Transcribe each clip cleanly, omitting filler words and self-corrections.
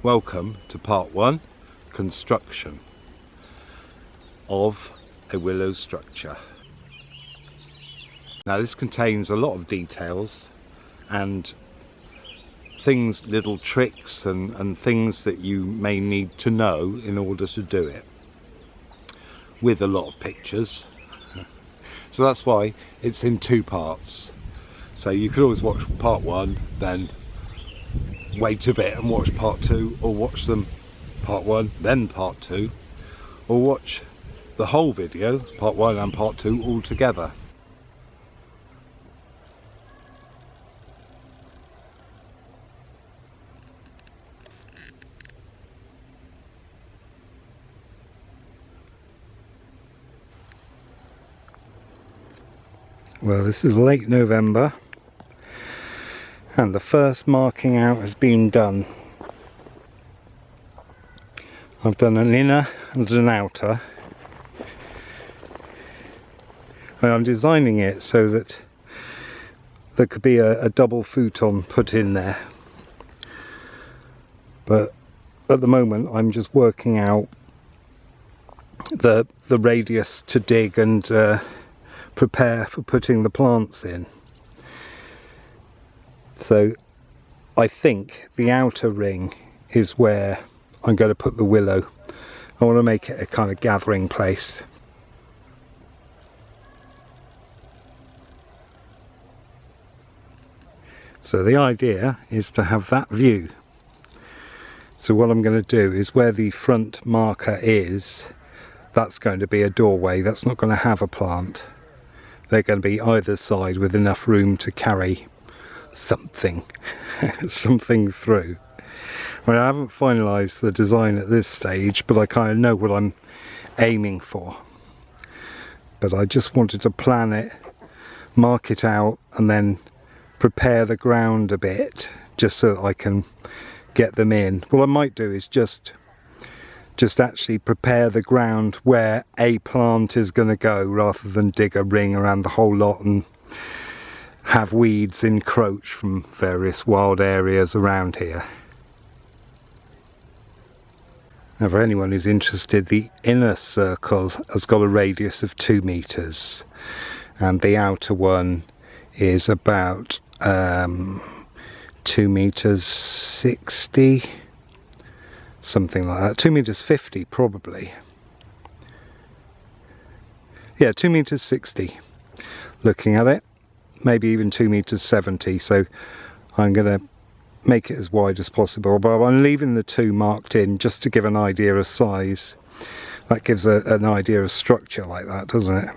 Welcome to part 1, construction of a willow structure. Now this contains a lot of details and things, little tricks and things that you may need to know in order to do it, with a lot of pictures. So that's why it's in 2 parts. So you could always watch part 1, then wait a bit and watch part 2, or watch them part 1 then part 2, or watch the whole video, part 1 and part 2, all together. Well, this is late November and the first marking out has been done. I've done an inner and an outer, and I'm designing it so that there could be a double futon put in there, but at the moment I'm just working out the radius to dig and prepare for putting the plants in. So I think the outer ring is where I'm going to put the willow. I want to make it a kind of gathering place. So the idea is to have that view. So what I'm going to do is, where the front marker is, that's going to be a doorway. That's not going to have a plant. They're going to be either side with enough room to carry something something through. I mean, I haven't finalised the design at this stage, but I kind of know what I'm aiming for. But I just wanted to plan it, mark it out, and then prepare the ground a bit, just so that I can get them in. What I might do is just actually prepare the ground where a plant is going to go, rather than dig a ring around the whole lot and have weeds encroach from various wild areas around here. Now, for anyone who's interested, the inner circle has got a radius of 2 meters and the outer one is about 2 meters 60, something like that. 2 meters 50 probably. Yeah, 2 meters 60 looking at it. Maybe even 2 meters 70, so I'm going to make it as wide as possible, but I'm leaving the 2 marked in just to give an idea of size. That gives an idea of structure like that, doesn't it?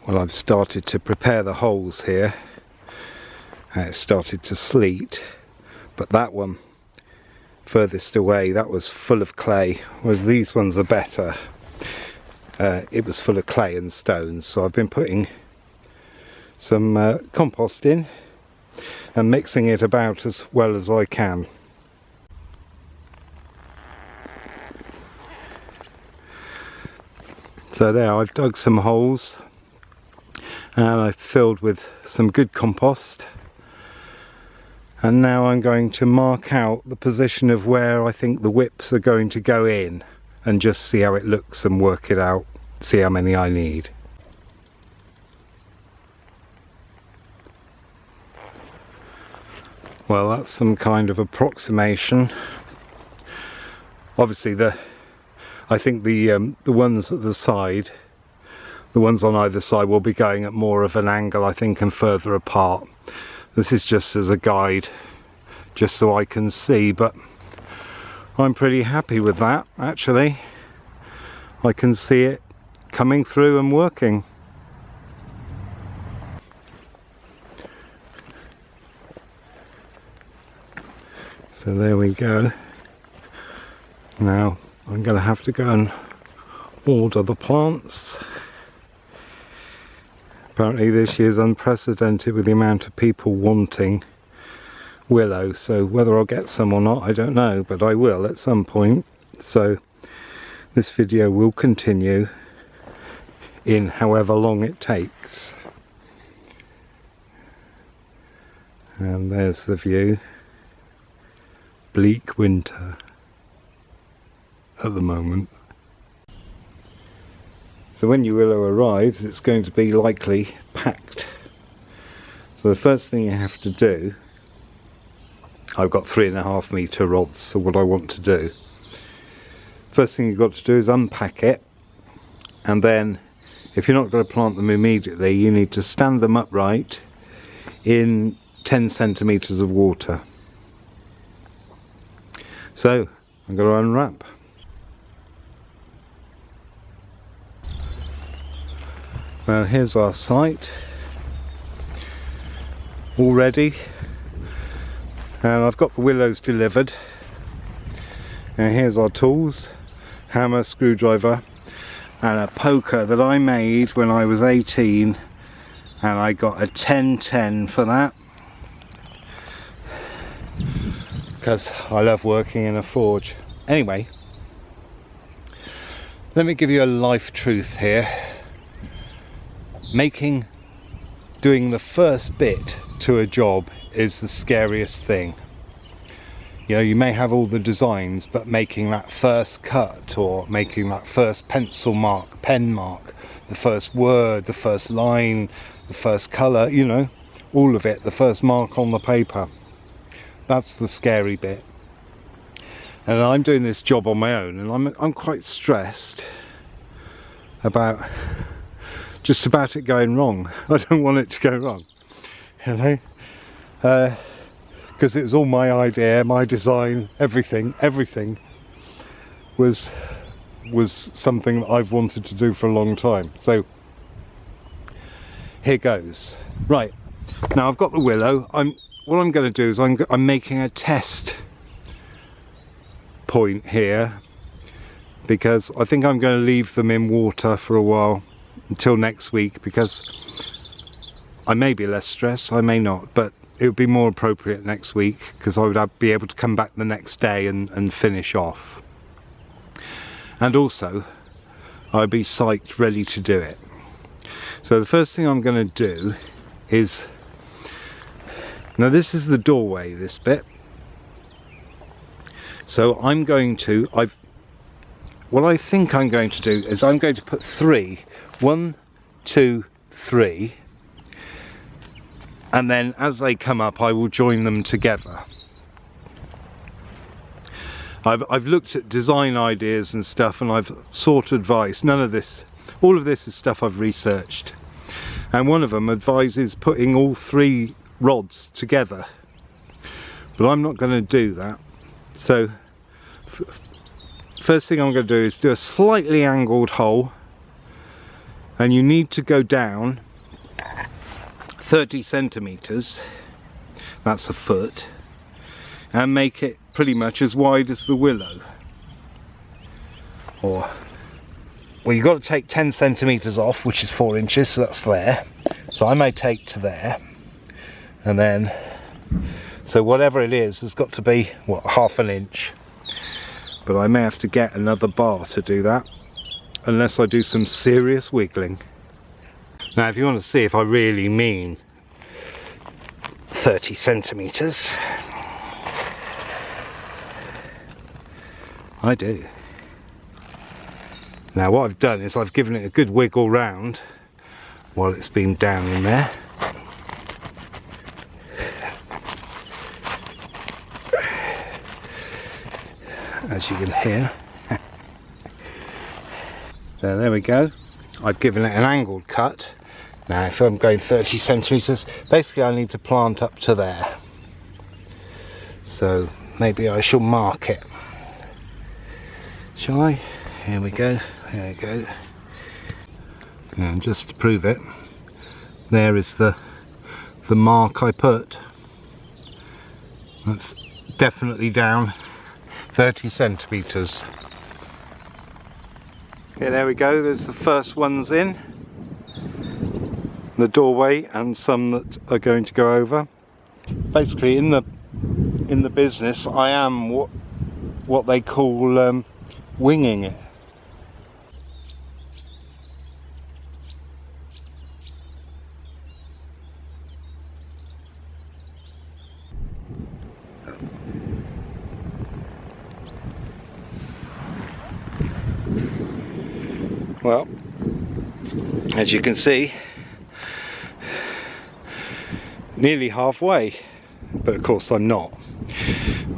Well, I've started to prepare the holes here, and it started to sleet. But that one furthest away, that was full of clay, whereas these ones are better. It was full of clay and stones, so I've been putting some compost in and mixing it about as well as I can. So there, I've dug some holes and I've filled with some good compost. And now I'm going to mark out the position of where I think the whips are going to go in, and just see how it looks and work it out, see how many I need. Well, that's some kind of approximation. Obviously I think the ones at the side, the ones on either side, will be going at more of an angle, I think, and further apart. This is just as a guide, just so I can see, but I'm pretty happy with that, actually. I can see it coming through and working. So there we go. Now I'm going to have to go and order the plants. Apparently this year's unprecedented with the amount of people wanting willow, so whether I'll get some or not I don't know, but I will at some point. So This video will continue in however long it takes. And there's the view. Bleak winter at the moment. So when your willow arrives, it's going to be likely packed. So the first thing you have to do, I've got 3.5 metre rods for what I want to do. First thing you've got to do is unpack it, and then if you're not going to plant them immediately, you need to stand them upright in 10 centimetres of water. So I'm going to unwrap. Well, here's our site, all ready, and I've got the willows delivered. And here's our tools: hammer, screwdriver, and a poker that I made when I was 18, and I got a 1010 for that, because I love working in a forge. Anyway, let me give you a life truth here. Doing the first bit to a job is the scariest thing. You know, you may have all the designs, but making that first cut, or making that first pencil mark, pen mark, the first word, the first line, the first colour, you know, all of it, the first mark on the paper, that's the scary bit. And I'm doing this job on my own, and I'm quite stressed about just about it going wrong. I don't want it to go wrong, you know, because it was all my idea, my design, everything was something that I've wanted to do for a long time. So here goes. Right, now I've got the willow. What I'm going to do is I'm making a test point here, because I think I'm going to leave them in water for a while until next week, because I may be less stressed, I may not, but it would be more appropriate next week, because I would be able to come back the next day and finish off. And also I'd be psyched, ready to do it. So the first thing I'm going to do is, now this is the doorway, this bit. So I'm going to, what I think I'm going to do is I'm going to put 3, 1, 2, 3, and then as they come up I will join them together. I've looked at design ideas and stuff, and I've sought advice. None of this, all of this is stuff I've researched, and one of them advises putting all 3 rods together, but I'm not going to do that. So first thing I'm going to do is do a slightly angled hole, and you need to go down 30 centimetres, that's a foot, and make it pretty much as wide as the willow. Or, well, you've got to take 10 centimetres off, which is 4 inches, so that's there. So I may take to there, and then, so whatever it is, there's got to be, what, ½ an inch. But I may have to get another bar to do that, unless I do some serious wiggling. Now if you want to see if I really mean 30 centimetres, I do. Now what I've done is I've given it a good wiggle round while it's been down in there. As you can hear. So there we go. I've given it an angled cut. Now if I'm going 30 centimetres, basically I need to plant up to there. So maybe I shall mark it. Shall I? Here we go, there we go. And just to prove it, there is the mark I put. That's definitely down 30 centimetres. Okay, there we go, there's the first ones in the doorway, and some that are going to go over. Basically in the business I am what they call winging it. Well, as you can see, nearly halfway, but of course I'm not.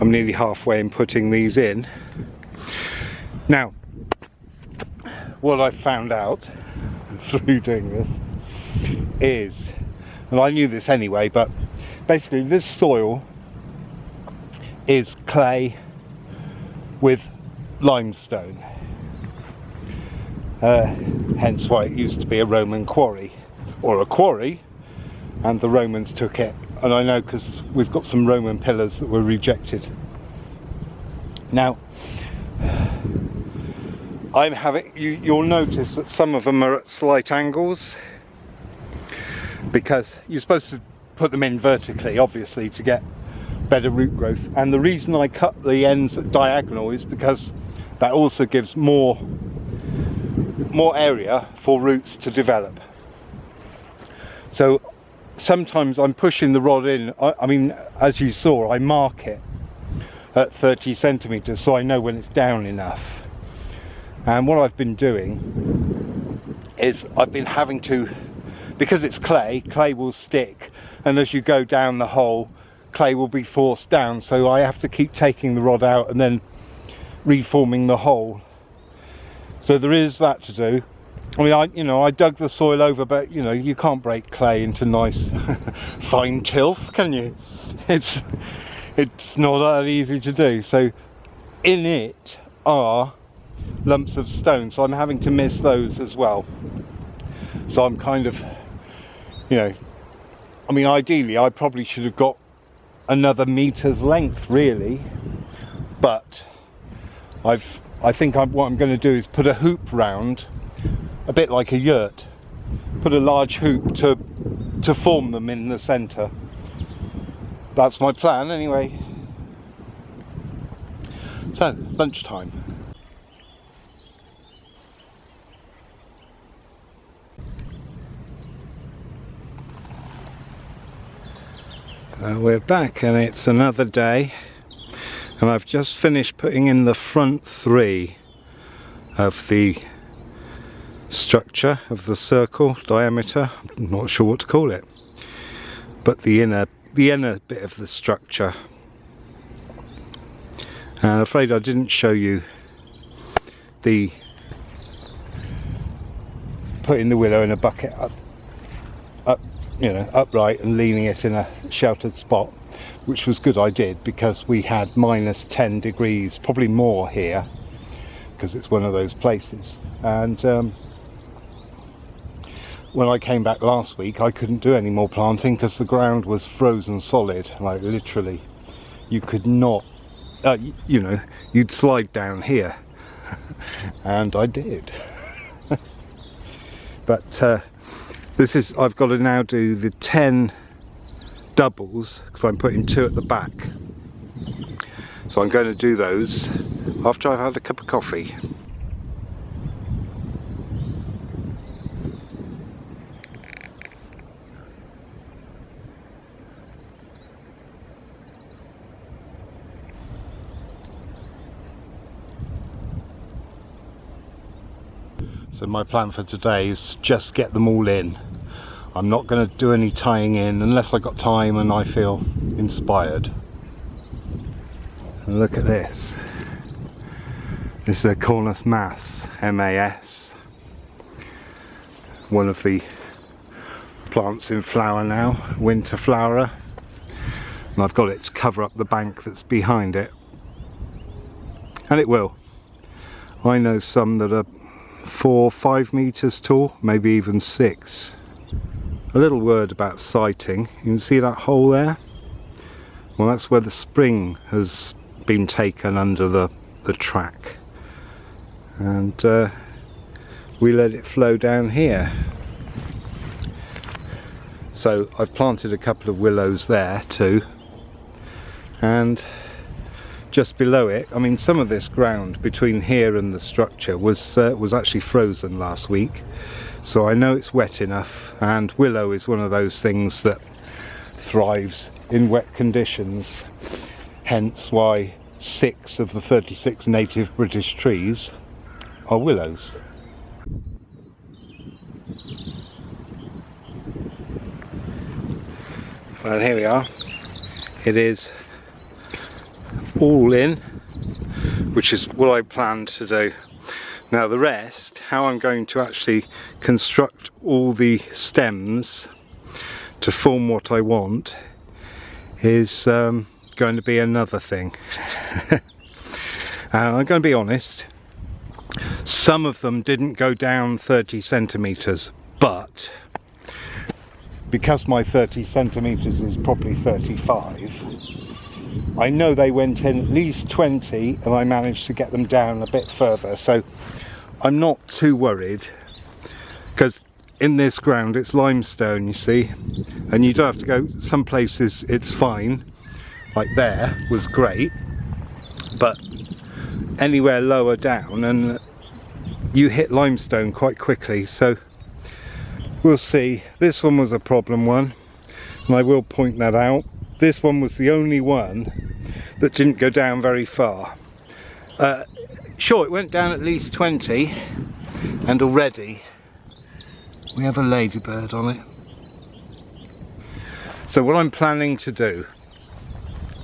I'm nearly halfway in putting these in. Now, what I found out through doing this is, and I knew this anyway, but basically this soil is clay with limestone, hence why it used to be a Roman quarry, or a quarry, and the Romans took it. And I know because we've got some Roman pillars that were rejected. Now, I'm having, you'll notice that some of them are at slight angles, because you're supposed to put them in vertically, obviously, to get better root growth. And the reason I cut the ends at diagonal is because that also gives more area for roots to develop. So sometimes I'm pushing the rod in. I mean, as you saw, I mark it at 30 centimeters so I know when it's down enough. And what I've been doing is I've been having to, because it's clay will stick, and as you go down the hole, clay will be forced down, so I have to keep taking the rod out and then reforming the hole. So there is that to do. I mean, I dug the soil over, but you can't break clay into nice fine tilth, can you? It's not that easy to do. So in it are lumps of stone, so I'm having to miss those as well. So I'm kind of, I mean, ideally I probably should have got another meter's length really, but I think what I'm going to do is put a hoop round, a bit like a yurt, put a large hoop to form them in the centre. That's my plan anyway. So, lunchtime. We're back and it's another day, and I've just finished putting in the front three of the structure of the circle diameter. I'm not sure what to call it, but the inner bit of the structure. And I'm afraid I didn't show you the putting the willow in a bucket upright and leaning it in a sheltered spot, which was good I did, because we had minus 10 degrees, probably more here, because it's one of those places. And when I came back last week, I couldn't do any more planting because the ground was frozen solid, like literally. You could not, you'd slide down here, and I did. But I've got to now do the 10 doubles, because I'm putting 2 at the back. So I'm going to do those after I've had a cup of coffee. So my plan for today is to just get them all in. I'm not going to do any tying in unless I've got time and I feel inspired. And look at this. This is a cornus mass, MAS. One of the plants in flower now, winter flowerer. And I've got it to cover up the bank that's behind it. And it will. I know some that are 4-5 meters tall, maybe even 6. A little word about siting. You can see that hole there? Well, that's where the spring has been taken under the track, and we let it flow down here. So I've planted a couple of willows there too, and just below it, I mean, some of this ground between here and the structure was actually frozen last week, so I know it's wet enough. And willow is one of those things that thrives in wet conditions, hence why 6 of the 36 native British trees are willows. Well, here we are. It is all in, which is what I planned to do. Now the rest, how I'm going to actually construct all the stems to form what I want, is going to be another thing. And I'm going to be honest, some of them didn't go down 30 centimetres, but because my 30 centimetres is probably 35, I know they went in at least 20 and I managed to get them down a bit further, so I'm not too worried, because in this ground it's limestone, you see, and you don't have to go, some places it's fine, like there was great, but anywhere lower down and you hit limestone quite quickly, so we'll see. This one was a problem one, and I will point that out. This one was the only one that didn't go down very far. Sure, it went down at least 20, and already we have a ladybird on it. So what I'm planning to do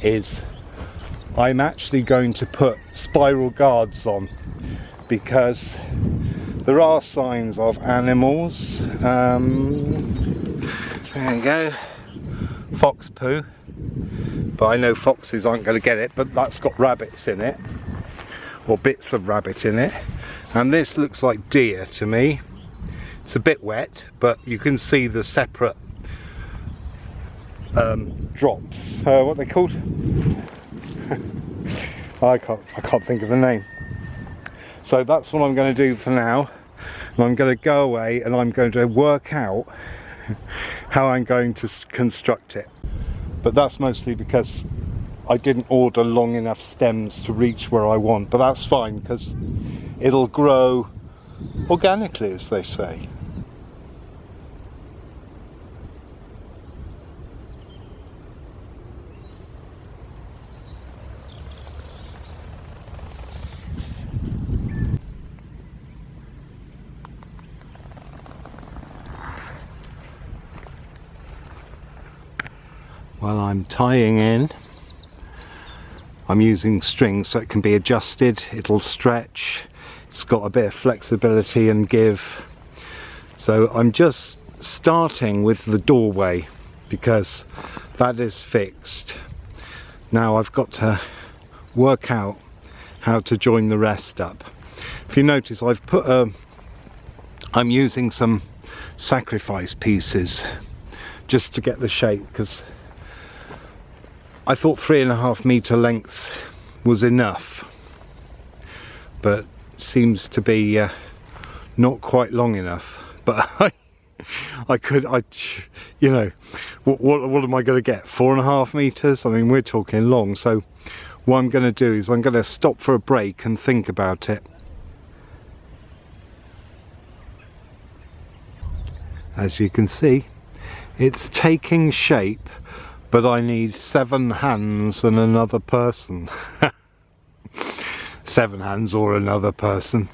is I'm actually going to put spiral guards on, because there are signs of animals. There you go, fox poo, but I know foxes aren't going to get it, but that's got rabbits in it, or bits of rabbit in it, and this looks like deer to me. It's a bit wet, but you can see the separate drops. What are they called? I can't think of the name. So that's what I'm going to do for now. And I'm going to go away and I'm going to work out how I'm going to construct it. But that's mostly because I didn't order long enough stems to reach where I want. But that's fine, because it'll grow organically, as they say. Well, I'm tying in. I'm using string so it can be adjusted, it'll stretch, it's got a bit of flexibility and give. So I'm just starting with the doorway because that is fixed. Now I've got to work out how to join the rest up. If you notice, I've put I'm using some sacrifice pieces just to get the shape, because I thought 3.5 meter length was enough, but seems to be not quite long enough. But you know, what am I going to get? 4.5 meters? I mean, we're talking long. So what I'm going to do is I'm going to stop for a break and think about it. As you can see, it's taking shape, but I need 7 hands and another person. 7 hands or another person.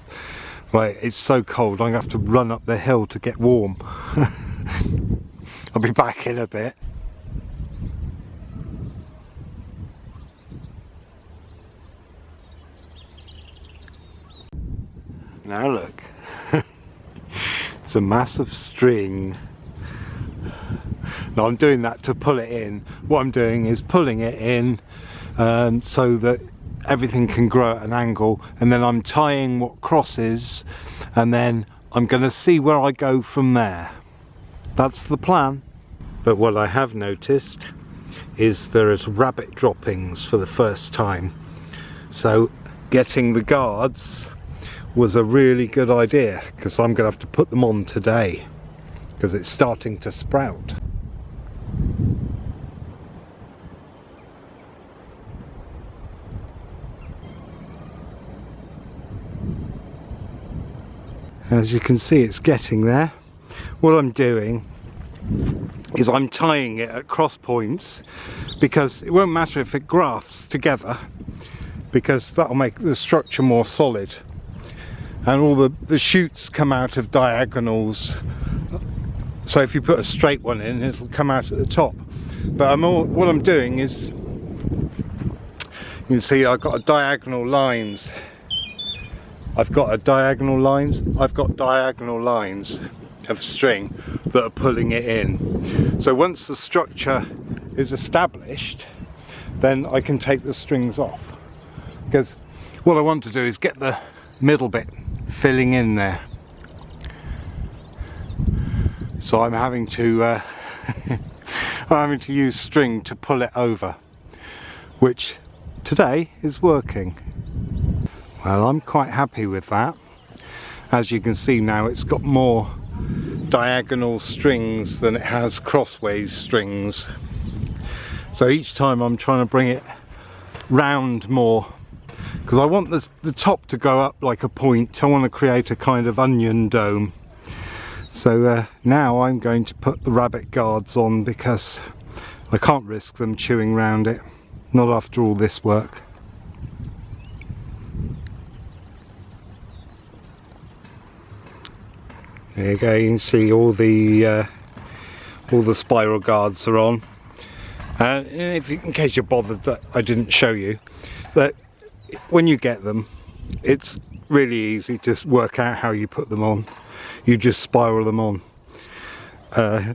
Right, it's so cold, I'm going to have to run up the hill to get warm. I'll be back in a bit. Now look, it's a massive string. Now I'm doing that to pull it in. What I'm doing is pulling it in so that everything can grow at an angle, and then I'm tying what crosses, and then I'm going to see where I go from there. That's the plan. But what I have noticed is there is rabbit droppings for the first time, so getting the guards was a really good idea, because I'm going to have to put them on today because it's starting to sprout. As you can see, it's getting there. What I'm doing is I'm tying it at cross points, because it won't matter if it grafts together, because that'll make the structure more solid, and all the shoots come out of diagonals So if you put a straight one in, it'll come out at the top. But what I'm doing is, you can see I've got diagonal lines. I've got diagonal lines of string that are pulling it in. So once the structure is established, then I can take the strings off. Because what I want to do is get the middle bit filling in there. So I'm having to use string to pull it over, which today is working. Well, I'm quite happy with that. As you can see now, it's got more diagonal strings than it has crossways strings. So each time I'm trying to bring it round more, because I want the top to go up like a point. I want to create a kind of onion dome. So now I'm going to put the rabbit guards on, because I can't risk them chewing round it, not after all this work. There you go, you can see all the spiral guards are on. In case you're bothered that I didn't show you, that when you get them, it's really easy to work out how you put them on. You just spiral them on.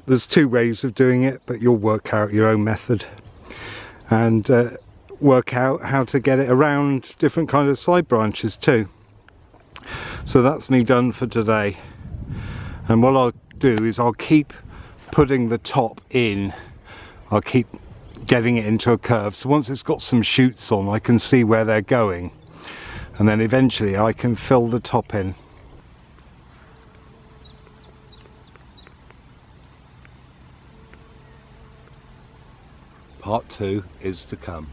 There's two ways of doing it, but you'll work out your own method and work out how to get it around different kind of side branches too. So that's me done for today. And what I'll do is I'll keep putting the top in. I'll keep getting it into a curve. So once it's got some shoots on, I can see where they're going. And then eventually I can fill the top in. Part 2 is to come.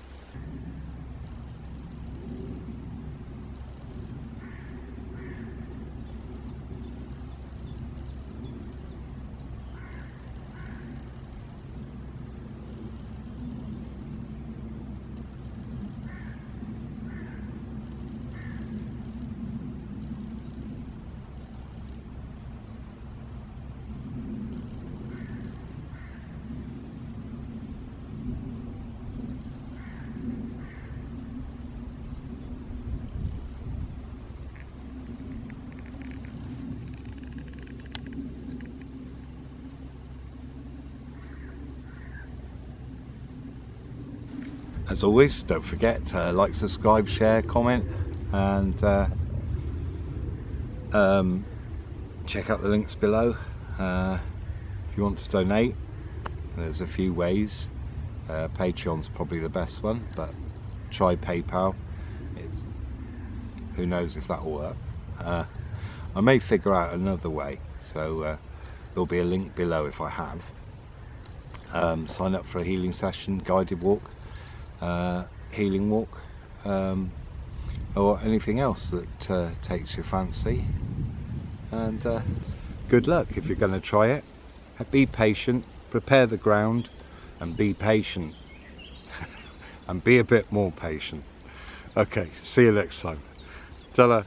As always, don't forget to like, subscribe, share, comment, and check out the links below. If you want to donate, there's a few ways. Patreon's probably the best one, but try PayPal. Who knows if that'll work. I may figure out another way, so there'll be a link below if I have. Sign up for a healing session, guided walk, healing walk, or anything else that takes your fancy. And good luck if you're going to try it. Be patient, prepare the ground, and be patient. And be a bit more patient. Okay, see you next time. Ta-da.